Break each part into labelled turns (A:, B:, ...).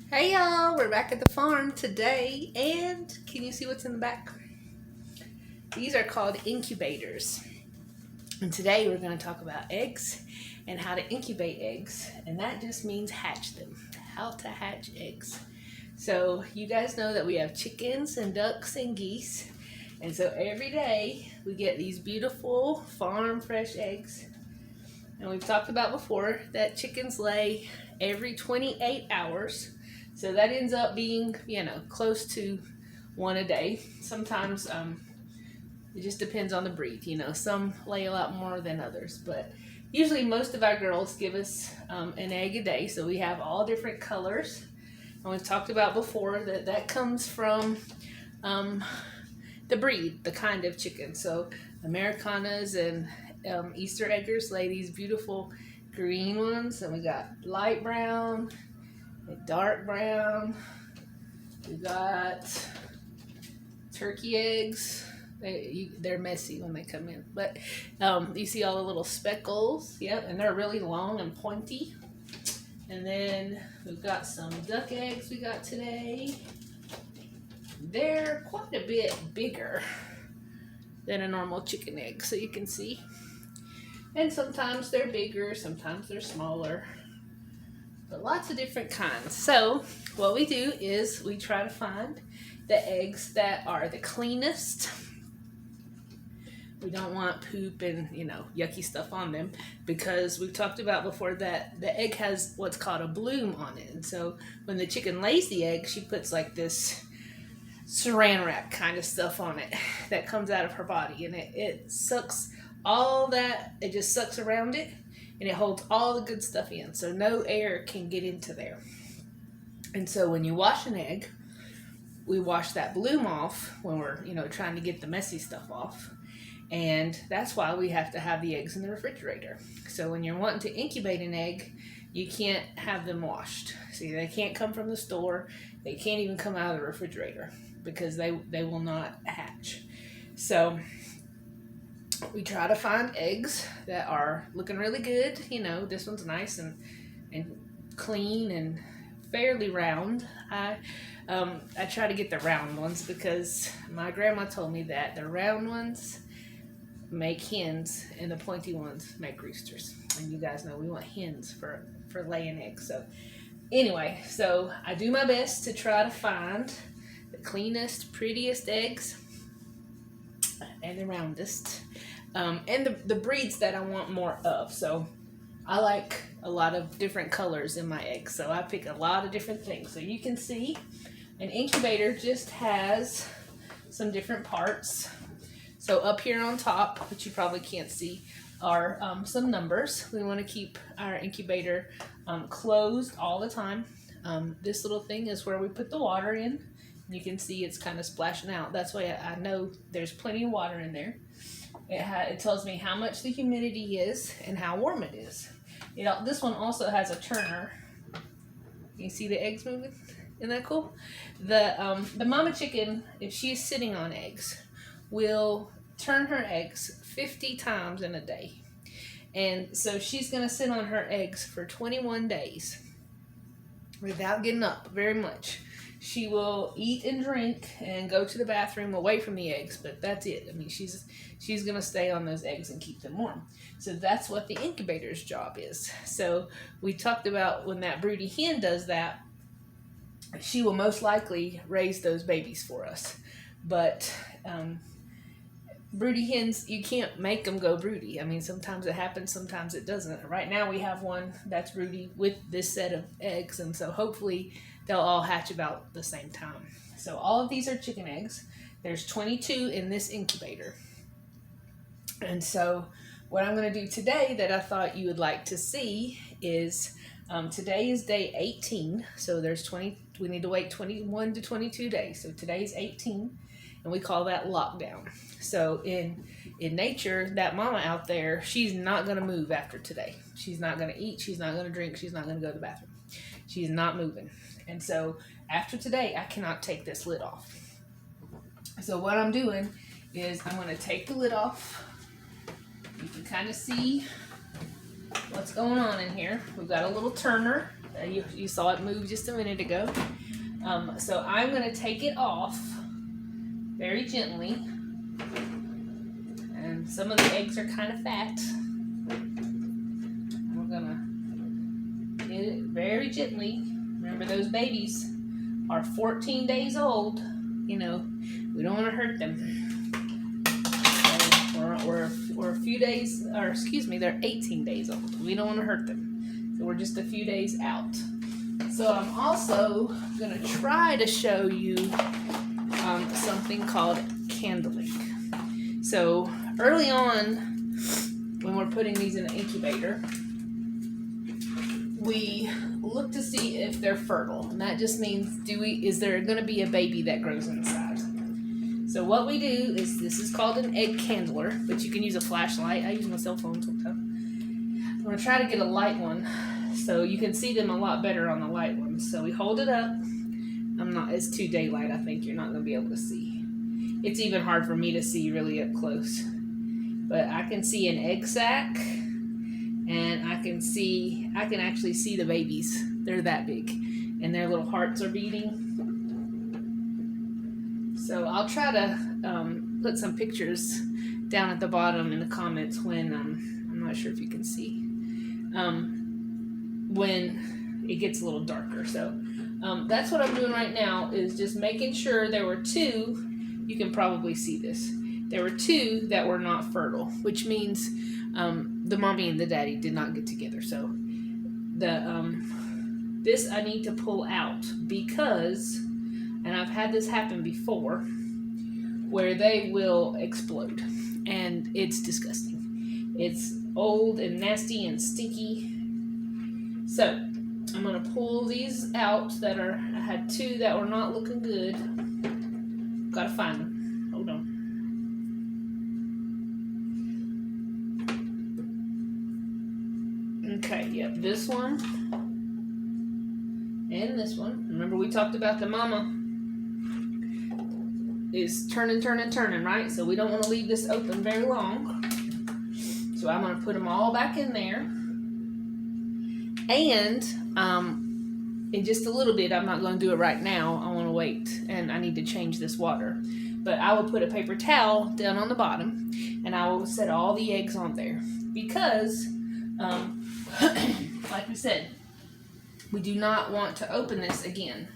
A: Hey y'all, we're back at the farm today, and can you see what's in the back? These are called incubators. And today we're going to talk about eggs and how to incubate eggs, and that just means hatch them. How to hatch eggs. So, you guys know that we have chickens and ducks and geese, and so every day we get these beautiful farm fresh eggs. And we've talked about before that chickens lay every 28 hours. So that ends up being, close to one a day. Sometimes it just depends on the breed. Some lay a lot more than others. But usually most of our girls give us an egg a day. So we have all different colors. And we've talked about before that comes from the breed, the kind of chicken. So Americanas and Easter eggers lay these beautiful green ones, and we got light brown, dark brown. We got turkey eggs. They're messy when they come in, but you see all the little speckles. Yep, and they're really long and pointy. And then we've got some duck eggs we got today. They're quite a bit bigger than a normal chicken egg, so you can see. And sometimes they're bigger, sometimes they're smaller, but lots of different kinds. So what we do is we try to find the eggs that are the cleanest. We don't want poop and yucky stuff on them, because we've talked about before that the egg has what's called a bloom on it. And so when the chicken lays the egg, she puts like this saran wrap kind of stuff on it that comes out of her body, and it sucks all that. It just sucks around it, and it holds all the good stuff in, so no air can get into there. And so when you wash an egg, we wash that bloom off when we're trying to get the messy stuff off. And that's why we have to have the eggs in the refrigerator. So when you're wanting to incubate an egg, you can't have them washed. See, they can't come from the store. They can't even come out of the refrigerator, because they will not hatch. So we try to find eggs that are looking really good. This one's nice and clean and fairly round. I try to get the round ones, because my grandma told me that the round ones make hens and the pointy ones make roosters. And you guys know we want hens for laying eggs. So anyway, so I do my best to try to find the cleanest, prettiest eggs and the roundest, and the breeds that I want more of. So I like a lot of different colors in my eggs, so I pick a lot of different things. So you can see an incubator just has some different parts. So up here on top, which you probably can't see, are some numbers. We want to keep our incubator closed all the time. This little thing is where we put the water in. You can see it's kind of splashing out. That's why I know there's plenty of water in there. It tells me how much the humidity is and how warm it is. This one also has a turner. You see the eggs moving? Isn't that cool? The mama chicken, if she's sitting on eggs, will turn her eggs 50 times in a day. And so she's going to sit on her eggs for 21 days without getting up very much. She will eat and drink and go to the bathroom away from the eggs, but that's it. I mean, she's going to stay on those eggs and keep them warm. So that's what the incubator's job is. So we talked about when that broody hen does that, she will most likely raise those babies for us. But broody hens, you can't make them go broody. I mean, sometimes it happens, sometimes it doesn't. Right now we have one that's broody with this set of eggs, and so hopefully they'll all hatch about the same time. So all of these are chicken eggs. There's 22 in this incubator. And so what I'm going to do today that I thought you would like to see is today is day 18. So we need to wait 21 to 22 days. So today's 18, and we call that lockdown. So in nature, that mama out there, she's not going to move after today. She's not going to eat. She's not going to drink. She's not going to go to the bathroom. She's not moving. And so after today, I cannot take this lid off. So what I'm doing is I'm going to take the lid off. You can kind of see what's going on in here. We've got a little turner You saw it move just a minute ago. So I'm going to take it off very gently. And some of the eggs are kind of fat. We're going to get it very gently. Remember, those babies are 14 days old. You know, we don't want to hurt them. We're a few days, or excuse me, they're 18 days old. We don't want to hurt them. So we're just a few days out. So I'm also going to try to show you something called candling. So early on, when we're putting these in an incubator, we look to see if they're fertile. And that just means, is there going to be a baby that grows inside? So what we do is, this is called an egg candler, but you can use a flashlight. I use my cell phone sometimes. I'm going to try to get a light one so you can see them a lot better on the light ones. So we hold it up. It's too daylight, I think. You're not going to be able to see. It's even hard for me to see really up close. But I can see an egg sac, and I can actually see the babies. They're that big, and their little hearts are beating. So I'll try to put some pictures down at the bottom in the comments when, I'm not sure if you can see, when it gets a little darker. So that's what I'm doing right now, is just making sure there were two. You can probably see this. There were two that were not fertile, which means the mommy and the daddy did not get together. So this I need to pull out because, and I've had this happen before, where they will explode, and it's disgusting. It's old and nasty and stinky. So I'm gonna pull these out I had two that were not looking good. Gotta find them. Hold on. Okay, yep, this one and this one. Remember, we talked about the mama is turning, right? So we don't want to leave this open very long. So I'm going to put them all back in there. And in just a little bit, I'm not going to do it right now. I want to wait, and I need to change this water. But I will put a paper towel down on the bottom, and I will set all the eggs on there. Because, like we said, we do not want to open this again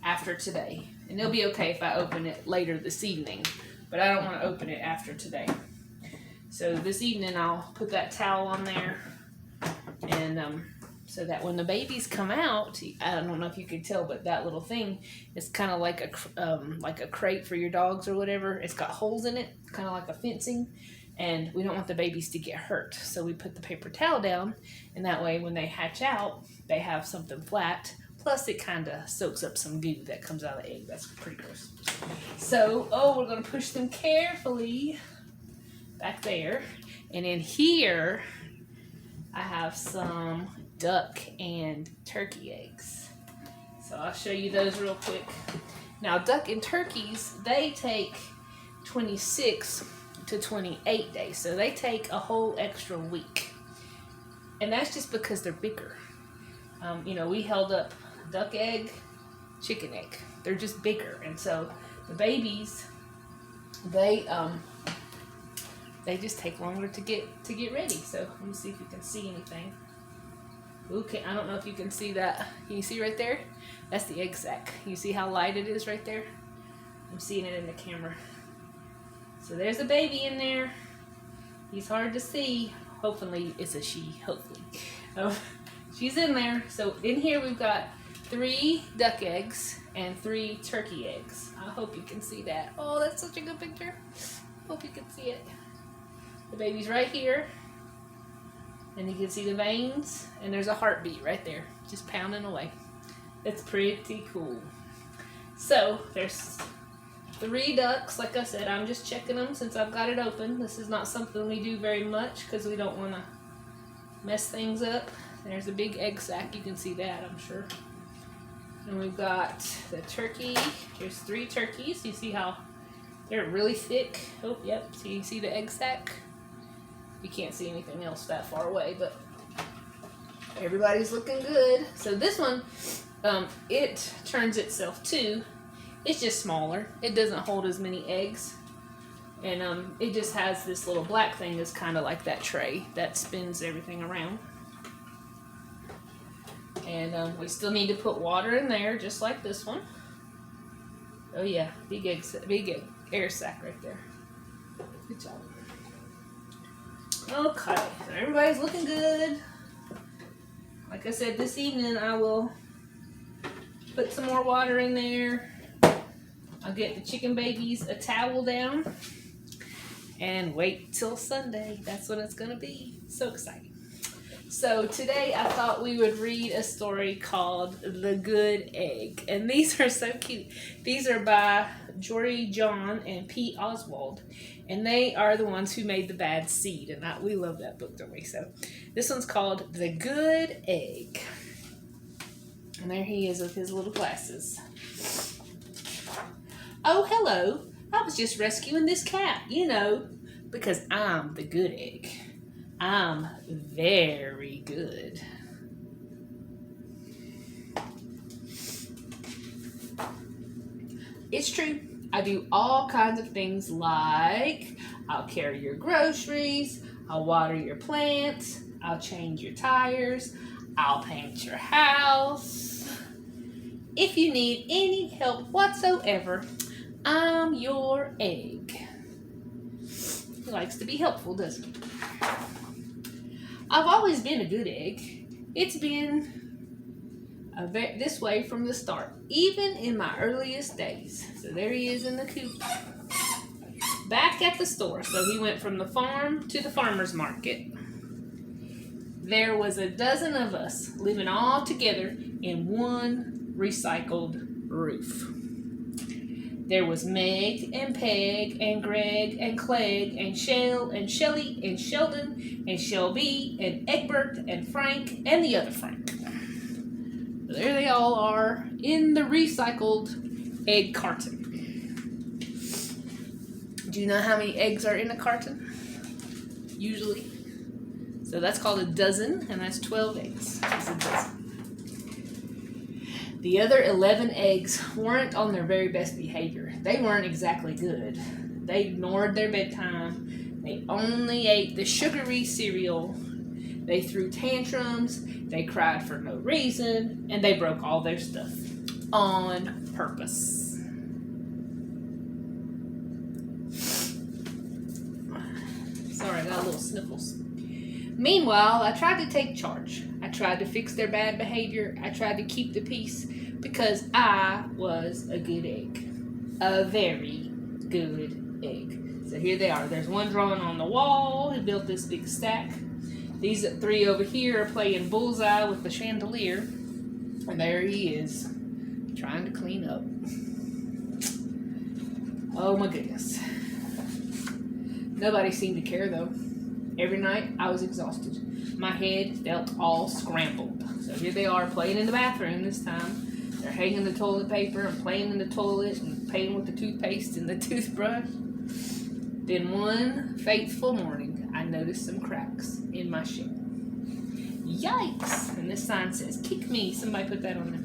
A: after today. And it'll be okay if I open it later this evening, but I don't want to open it after today. So this evening I'll put that towel on there, and so that when the babies come out, I don't know if you can tell, but that little thing is kind of like a crate for your dogs or whatever. It's got holes in it, kind of like a fencing, and we don't want the babies to get hurt. So we put the paper towel down, and that way when they hatch out, they have something flat. Plus, it kind of soaks up some goo that comes out of the egg. That's pretty gross. So, we're going to push them carefully back there. And in here, I have some duck and turkey eggs. So, I'll show you those real quick. Now, duck and turkeys, they take 26 to 28 days. So, they take a whole extra week. And that's just because they're bigger. We held up duck egg, chicken egg. They're just bigger, and so the babies, they just take longer to get ready. So let me see if you can see anything. Okay, I don't know if you can see that. Can you see right there? That's the egg sac. You see how light it is right there? I'm seeing it in the camera. So there's a baby in there. He's hard to see. Hopefully it's a she. Hopefully. She's in there. So in here we've got 3 duck eggs and 3 turkey eggs. I hope you can see that. Oh, that's such a good picture. Hope you can see it. The baby's right here. And you can see the veins. And there's a heartbeat right there. Just pounding away. It's pretty cool. So, there's 3 ducks. Like I said, I'm just checking them since I've got it open. This is not something we do very much because we don't want to mess things up. There's a big egg sac. You can see that, I'm sure. And we've got the turkey. Here's 3 turkeys. You see how they're really thick? Oh, yep. So you see the egg sac? You can't see anything else that far away, but Everybody's looking good. So this one, it turns itself too. It's just smaller. It doesn't hold as many eggs. And it just has this little black thing that's kind of like that tray that spins everything around. And we still need to put water in there, just like this one. Oh yeah, big air sac right there. Good job. Okay, so everybody's looking good. Like I said, this evening I will put some more water in there. I'll get the chicken babies a towel down and wait till Sunday. That's when it's gonna be. So exciting. So today I thought we would read a story called The Good Egg. And these are so cute. These are by Jory John and Pete Oswald. And they are the ones who made The Bad Seed. And we love that book, don't we? So this one's called The Good Egg. And there he is with his little glasses. Oh, hello. I was just rescuing this cat, because I'm the good egg. I'm very good. It's true. I do all kinds of things like I'll carry your groceries, I'll water your plants, I'll change your tires, I'll paint your house. If you need any help whatsoever, I'm your egg. He likes to be helpful, doesn't he? I've always been a good egg. It's been this way from the start, even in my earliest days. So there he is in the coop. Back at the store. So he went from the farm to the farmer's market. There was a dozen of us living all together in one recycled roof. There was Meg and Peg and Greg and Clegg and Shell and Shelly and Sheldon and Shelby and Egbert and Frank and the other Frank. So there they all are in the recycled egg carton. Do you know how many eggs are in a carton? Usually. So that's called a dozen, and that's 12 eggs. That's a dozen. The other 11 eggs weren't on their very best behavior. They weren't exactly good. They ignored their bedtime. They only ate the sugary cereal. They threw tantrums. They cried for no reason. And they broke all their stuff on purpose. Sorry, I got a little sniffles. Meanwhile, I tried to take charge. I tried to fix their bad behavior. I tried to keep the peace because I was a good egg. A very good egg. So here they are. There's one drawing on the wall. He built this big stack. These three over here are playing bullseye with the chandelier. And there he is, trying to clean up. Oh my goodness. Nobody seemed to care though. Every night I was exhausted. My head felt all scrambled. So here they are playing in the bathroom this time. They're hanging the toilet paper and playing in the toilet and playing with the toothpaste and the toothbrush. Then one fateful morning, I noticed some cracks in my shed. Yikes! And this sign says, "Kick me." Somebody put that on there.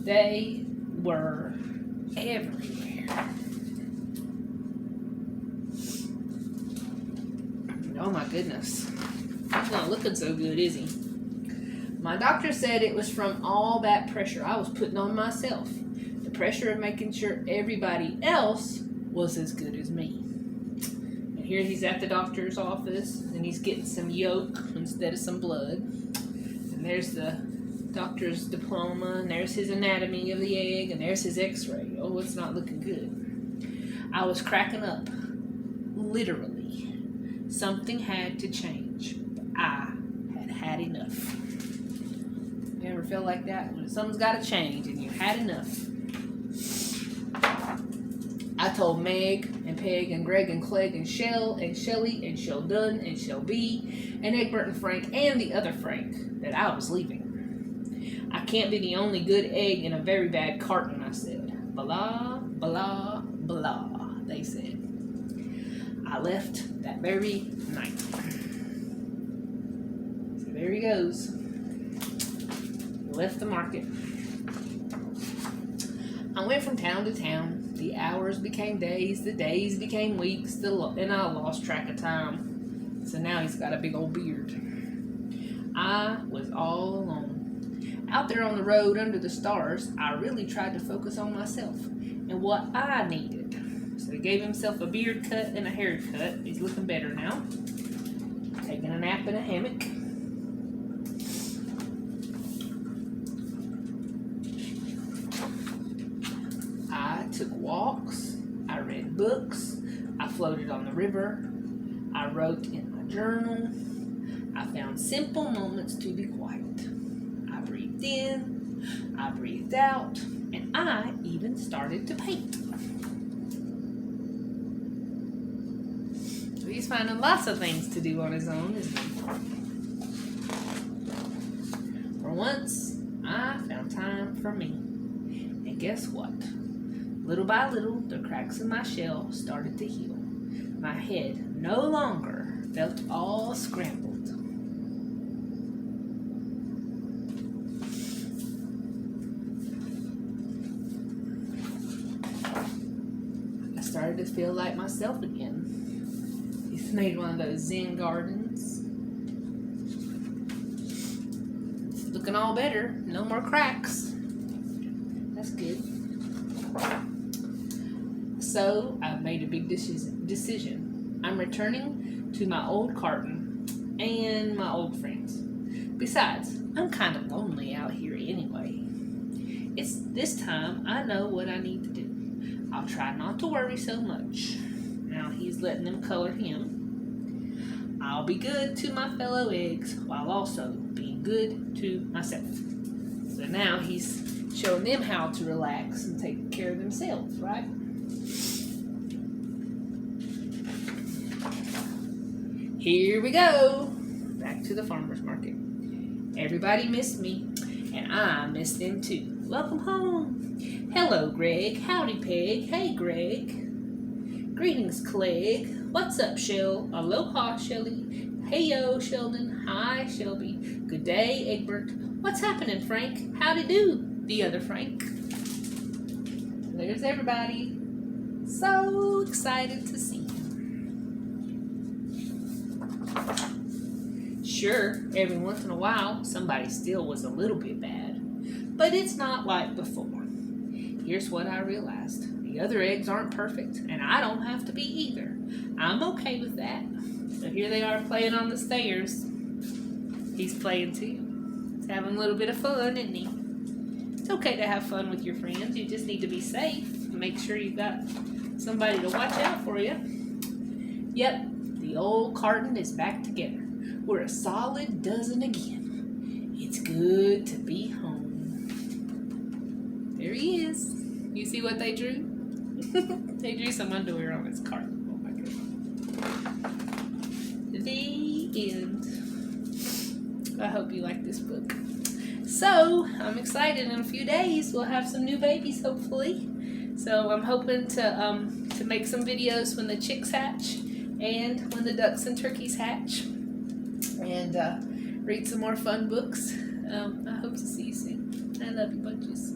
A: They were everywhere. Oh my goodness. He's not looking so good, is he? My doctor said it was from all that pressure I was putting on myself. The pressure of making sure everybody else was as good as me. And here he's at the doctor's office, and he's getting some yolk instead of some blood. And there's the doctor's diploma, and there's his anatomy of the egg, and there's his x-ray. Oh, it's not looking good. I was cracking up. Literally. Something had to change. I had had enough. You ever feel like that? When something's got to change and you had enough. I told Meg and Peg and Greg and Clegg and Shell and Shelly and Sheldon and Shelby and Egbert and Frank and the other Frank that I was leaving. I can't be the only good egg in a very bad carton, I said. Blah, blah, blah, they said. I left that very night. So there he goes. left the market. I went from town to town. The hours became days, the days became weeks, and I lost track of time. So now he's got a big old beard. I was all alone. Out there on the road under the stars, I really tried to focus on myself and what I needed. So he gave himself a beard cut and a haircut. He's looking better now. Taking a nap in a hammock. I took walks. I read books. I floated on the river. I wrote in my journal. I found simple moments to be quiet. I breathed in. I breathed out. And I even started to paint. So he's finding lots of things to do on his own, isn't he? For once, I found time for me. And guess what? Little by little, the cracks in my shell started to heal. My head no longer felt all scrambled. I started to feel like myself again. He's made one of those Zen gardens. It's looking all better. No more cracks. That's good. So I've made a big decision. I'm returning to my old carton and my old friends. Besides, I'm kind of lonely out here anyway. It's this time I know what I need to do. I'll try not to worry so much. Now he's letting them color him. I'll be good to my fellow eggs while also being good to myself. So now he's showing them how to relax and take care of themselves, right? Here we go. Back to the farmer's market. Everybody missed me, and I missed them too. Welcome home. Hello, Greg. Howdy, Peg. Hey, Greg. Greetings, Clegg. What's up, Shell? Aloha, Shelly. Heyo, Sheldon. Hi, Shelby. Good day, Egbert. What's happening, Frank? Howdy do, the other Frank. There's everybody. So excited to see you. Sure, every once in a while, somebody still was a little bit bad, but it's not like before. Here's what I realized. The other eggs aren't perfect, and I don't have to be either. I'm okay with that. So here they are playing on the stairs. He's playing too. He's having a little bit of fun, isn't he? It's okay to have fun with your friends. You just need to be safe and make sure you've got somebody to watch out for you. Yep, the old carton is back together. We're a solid dozen again. It's good to be home. There he is. You see what they drew? They drew some underwear on his carton. Oh my goodness. The end. I hope you like this book. So, I'm excited. In a few days, we'll have some new babies, hopefully. So, I'm hoping to make some videos when the chicks hatch and when the ducks and turkeys hatch. And read some more fun books. I hope to see you soon. I love you bunches.